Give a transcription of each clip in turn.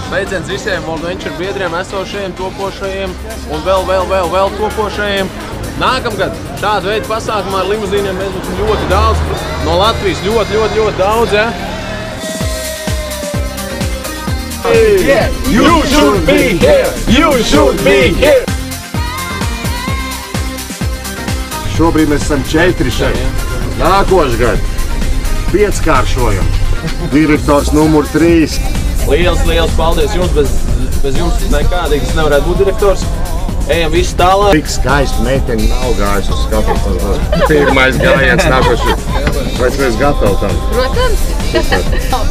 Sveiciens visiem World Venture biedriem, esošajiem, topošajiem un vēl topošajiem. Nākamgad šādu veidu pasākumā ar limuzīniem mēs būsim ļoti daudz. No Latvijas ļoti daudz, ja? Yeah, you should be here! You should be here! Šobrīd mēs esam 4 šeit. Nākošgad 5-kāršojam. Direktors numur 3. Liels paldies jums, bez jums nekādīgi tas nevarētu būt direktors. Ejam visi tālāk. Tik skaisti meiteni nav gājis uz skatuves. Pirmais gājiens nākošais. Vai mēs gatavi tam? Protams.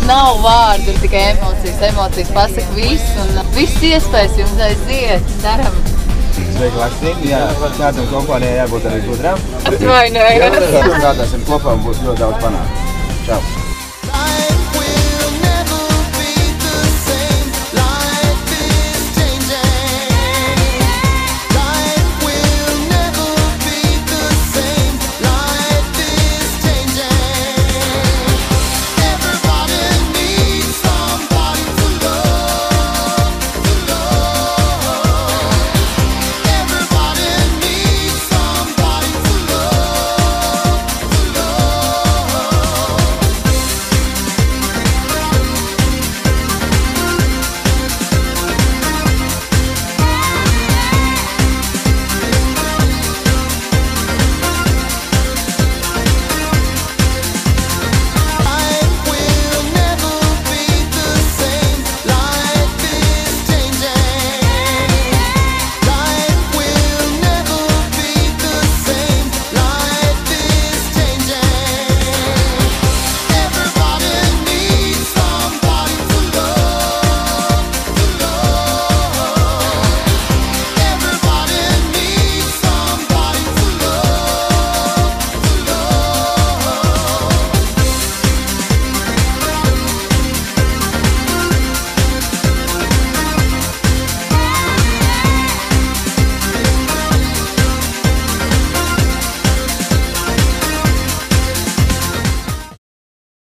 Nav vārdu, ir tikai emocijas. Emocijas pasaka visu un viss iespējas jums aiziet. Daram. Sveiki, Lakstīgi. Jā, kādam kompānijai jābūt arī gudram. Atvainojos. Strādāsim kopā un būs ļoti daudz panākumu. Čau.